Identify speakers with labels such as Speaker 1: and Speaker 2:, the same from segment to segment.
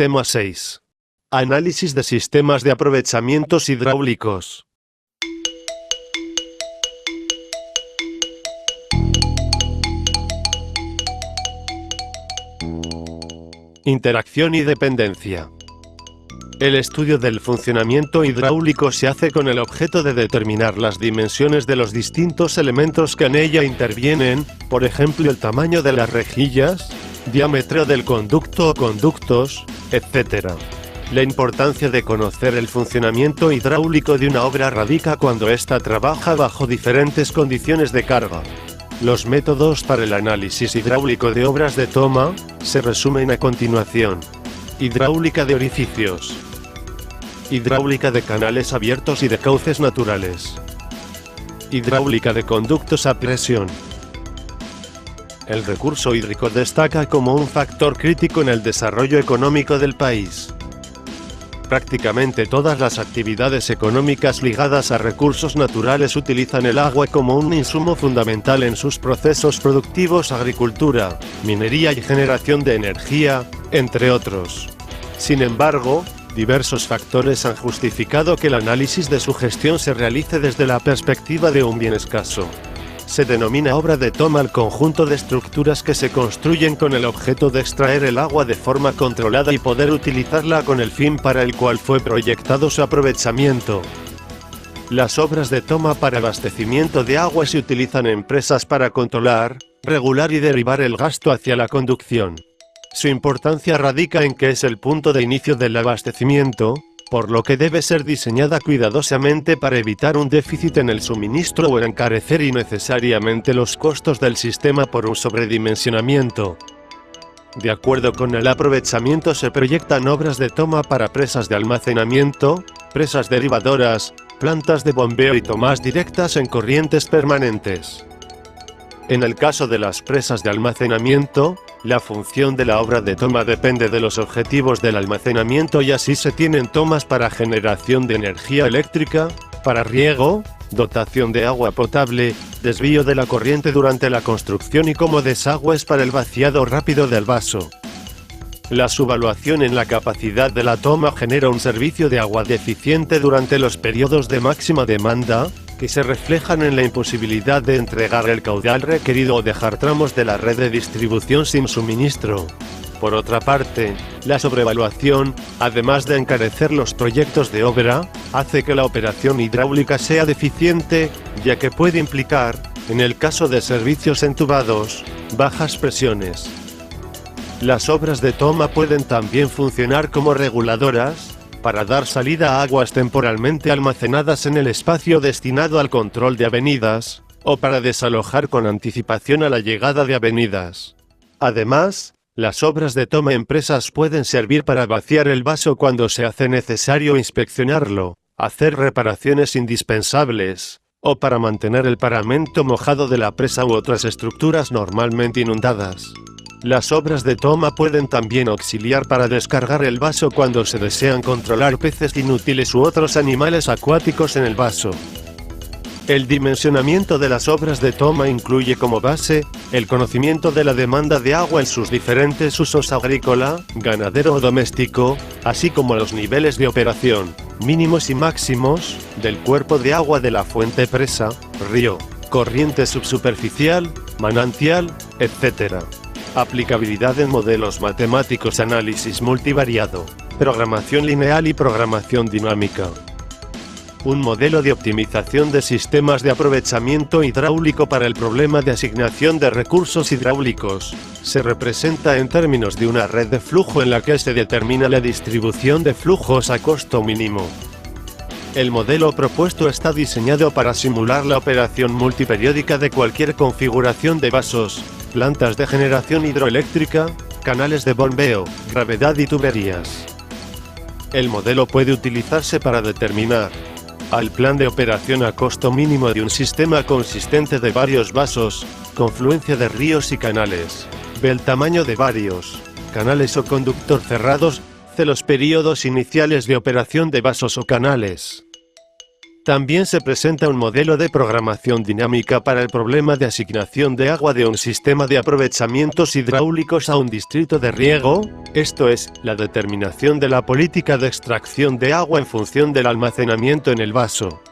Speaker 1: Tema 6. Análisis de sistemas de aprovechamientos hidráulicos. Interacción y dependencia. El estudio del funcionamiento hidráulico se hace con el objeto de determinar las dimensiones de los distintos elementos que en ella intervienen, por ejemplo el tamaño de las rejillas, diámetro del conducto o conductos, etc. La importancia de conocer el funcionamiento hidráulico de una obra radica cuando ésta trabaja bajo diferentes condiciones de carga. Los métodos para el análisis hidráulico de obras de toma se resumen a continuación. Hidráulica de orificios. Hidráulica de canales abiertos y de cauces naturales. Hidráulica de conductos a presión. El recurso hídrico destaca como un factor crítico en el desarrollo económico del país. Prácticamente todas las actividades económicas ligadas a recursos naturales utilizan el agua como un insumo fundamental en sus procesos productivos: agricultura, minería y generación de energía, entre otros. Sin embargo, diversos factores han justificado que el análisis de su gestión se realice desde la perspectiva de un bien escaso. Se denomina obra de toma al conjunto de estructuras que se construyen con el objeto de extraer el agua de forma controlada y poder utilizarla con el fin para el cual fue proyectado su aprovechamiento. Las obras de toma para abastecimiento de agua se utilizan en presas para controlar, regular y derivar el gasto hacia la conducción. Su importancia radica en que es el punto de inicio del abastecimiento, por lo que debe ser diseñada cuidadosamente para evitar un déficit en el suministro o encarecer innecesariamente los costos del sistema por un sobredimensionamiento. De acuerdo con el aprovechamiento se proyectan obras de toma para presas de almacenamiento, presas derivadoras, plantas de bombeo y tomas directas en corrientes permanentes. En el caso de las presas de almacenamiento, la función de la obra de toma depende de los objetivos del almacenamiento y así se tienen tomas para generación de energía eléctrica, para riego, dotación de agua potable, desvío de la corriente durante la construcción y como desagües para el vaciado rápido del vaso. La subvaluación en la capacidad de la toma genera un servicio de agua deficiente durante los periodos de máxima demanda, que se reflejan en la imposibilidad de entregar el caudal requerido o dejar tramos de la red de distribución sin suministro. Por otra parte, la sobrevaluación, además de encarecer los proyectos de obra, hace que la operación hidráulica sea deficiente, ya que puede implicar, en el caso de servicios entubados, bajas presiones. Las obras de toma pueden también funcionar como reguladoras, para dar salida a aguas temporalmente almacenadas en el espacio destinado al control de avenidas, o para desalojar con anticipación a la llegada de avenidas. Además, las obras de toma en presas pueden servir para vaciar el vaso cuando se hace necesario inspeccionarlo, hacer reparaciones indispensables, o para mantener el paramento mojado de la presa u otras estructuras normalmente inundadas. Las obras de toma pueden también auxiliar para descargar el vaso cuando se desean controlar peces inútiles u otros animales acuáticos en el vaso. El dimensionamiento de las obras de toma incluye como base el conocimiento de la demanda de agua en sus diferentes usos agrícola, ganadero o doméstico, así como los niveles de operación, mínimos y máximos, del cuerpo de agua de la fuente presa, río, corriente subsuperficial, manantial, etc. Aplicabilidad en modelos matemáticos, análisis multivariado, programación lineal y programación dinámica. Un modelo de optimización de sistemas de aprovechamiento hidráulico para el problema de asignación de recursos hidráulicos se representa en términos de una red de flujo en la que se determina la distribución de flujos a costo mínimo. El modelo propuesto está diseñado para simular la operación multiperiódica de cualquier configuración de vasos, plantas de generación hidroeléctrica, canales de bombeo, gravedad y tuberías. El modelo puede utilizarse para determinar el plan de operación a costo mínimo de un sistema consistente de varios vasos, confluencia de ríos y canales, el tamaño de varios canales o conductor cerrados, los periodos iniciales de operación de vasos o canales. También se presenta un modelo de programación dinámica para el problema de asignación de agua de un sistema de aprovechamientos hidráulicos a un distrito de riego, esto es, la determinación de la política de extracción de agua en función del almacenamiento en el vaso.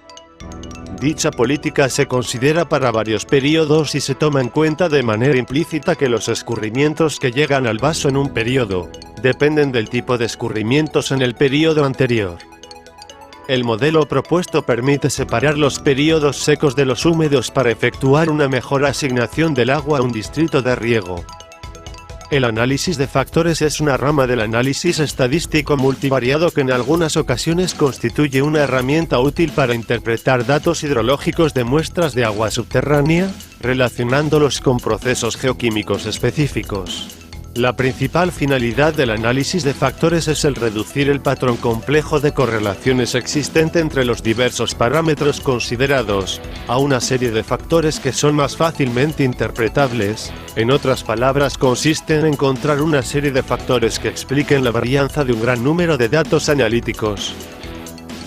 Speaker 1: Dicha política se considera para varios periodos y se toma en cuenta de manera implícita que los escurrimientos que llegan al vaso en un periodo dependen del tipo de escurrimientos en el periodo anterior. El modelo propuesto permite separar los periodos secos de los húmedos para efectuar una mejor asignación del agua a un distrito de riego. El análisis de factores es una rama del análisis estadístico multivariado que en algunas ocasiones constituye una herramienta útil para interpretar datos hidrológicos de muestras de agua subterránea, relacionándolos con procesos geoquímicos específicos. La principal finalidad del análisis de factores es el reducir el patrón complejo de correlaciones existente entre los diversos parámetros considerados, a una serie de factores que son más fácilmente interpretables. En otras palabras, consiste en encontrar una serie de factores que expliquen la varianza de un gran número de datos analíticos.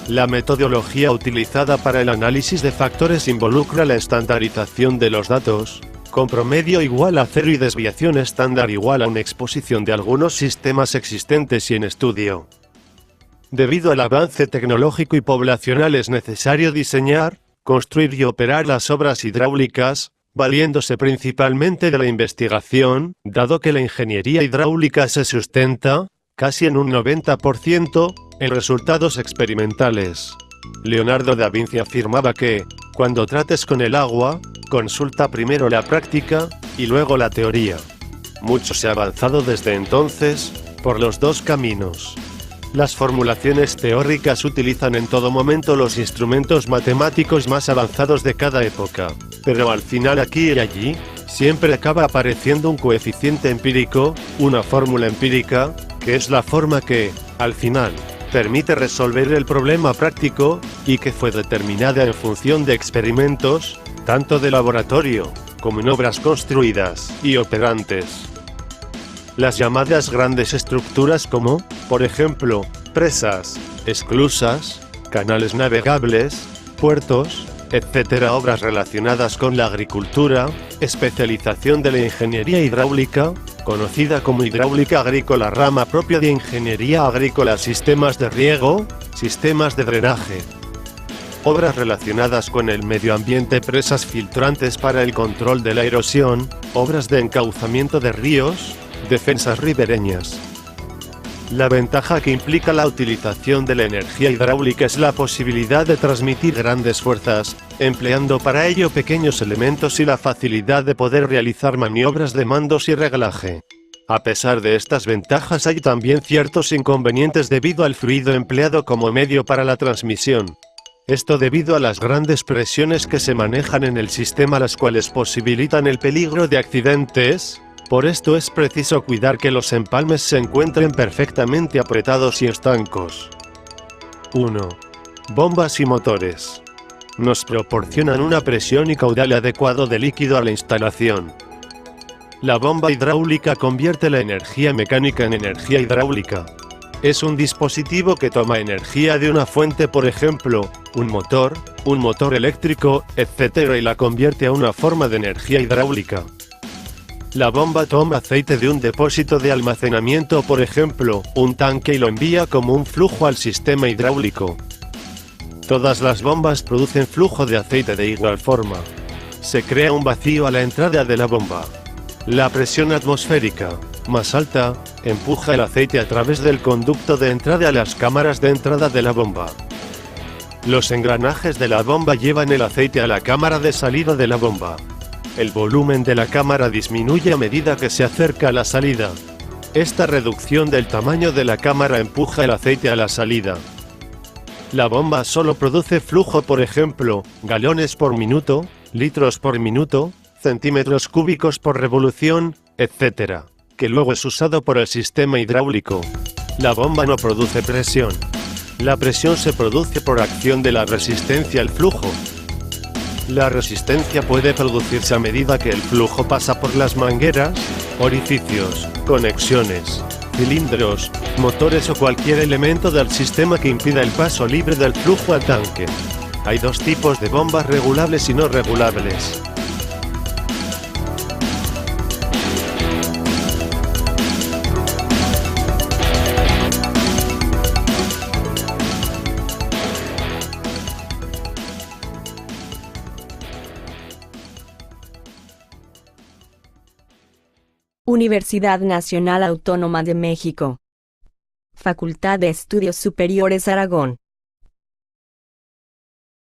Speaker 1: La metodología utilizada para el análisis de factores involucra la estandarización de los datos, con promedio igual a 0 y desviación estándar igual a una exposición de algunos sistemas existentes y en estudio. Debido al avance tecnológico y poblacional es necesario diseñar, construir y operar las obras hidráulicas, valiéndose principalmente de la investigación, dado que la ingeniería hidráulica se sustenta, casi en un 90%, en resultados experimentales. Leonardo da Vinci afirmaba que, cuando trates con el agua, consulta primero la práctica, y luego la teoría. Mucho se ha avanzado desde entonces, por los dos caminos. Las formulaciones teóricas utilizan en todo momento los instrumentos matemáticos más avanzados de cada época, pero al final aquí y allí, siempre acaba apareciendo un coeficiente empírico, una fórmula empírica, que es la forma que, al final, permite resolver el problema práctico, y que fue determinada en función de experimentos, tanto de laboratorio, como en obras construidas y operantes. Las llamadas grandes estructuras como, por ejemplo, presas, esclusas, canales navegables, puertos, etc. Obras relacionadas con la agricultura, especialización de la ingeniería hidráulica, conocida como hidráulica agrícola, rama propia de ingeniería agrícola, sistemas de riego, sistemas de drenaje. Obras relacionadas con el medio ambiente, presas filtrantes para el control de la erosión, obras de encauzamiento de ríos, defensas ribereñas. La ventaja que implica la utilización de la energía hidráulica es la posibilidad de transmitir grandes fuerzas, empleando para ello pequeños elementos y la facilidad de poder realizar maniobras de mandos y reglaje. A pesar de estas ventajas hay también ciertos inconvenientes debido al fluido empleado como medio para la transmisión. Esto debido a las grandes presiones que se manejan en el sistema, las cuales posibilitan el peligro de accidentes. Por esto es preciso cuidar que los empalmes se encuentren perfectamente apretados y estancos. 1. Bombas y motores. Nos proporcionan una presión y caudal adecuado de líquido a la instalación. La bomba hidráulica convierte la energía mecánica en energía hidráulica. Es un dispositivo que toma energía de una fuente, por ejemplo, un motor eléctrico, etc., y la convierte a una forma de energía hidráulica. La bomba toma aceite de un depósito de almacenamiento, por ejemplo, un tanque, y lo envía como un flujo al sistema hidráulico. Todas las bombas producen flujo de aceite de igual forma. Se crea un vacío a la entrada de la bomba. La presión atmosférica, más alta, empuja el aceite a través del conducto de entrada a las cámaras de entrada de la bomba. Los engranajes de la bomba llevan el aceite a la cámara de salida de la bomba. El volumen de la cámara disminuye a medida que se acerca a la salida. Esta reducción del tamaño de la cámara empuja el aceite a la salida. La bomba solo produce flujo, por ejemplo, galones por minuto, litros por minuto, centímetros cúbicos por revolución, etc., que luego es usado por el sistema hidráulico. La bomba no produce presión. La presión se produce por acción de la resistencia al flujo. La resistencia puede producirse a medida que el flujo pasa por las mangueras, orificios, conexiones, cilindros, motores o cualquier elemento del sistema que impida el paso libre del flujo al tanque. Hay dos tipos de bombas regulables y no regulables.
Speaker 2: Universidad Nacional Autónoma de México. Facultad de Estudios Superiores Aragón.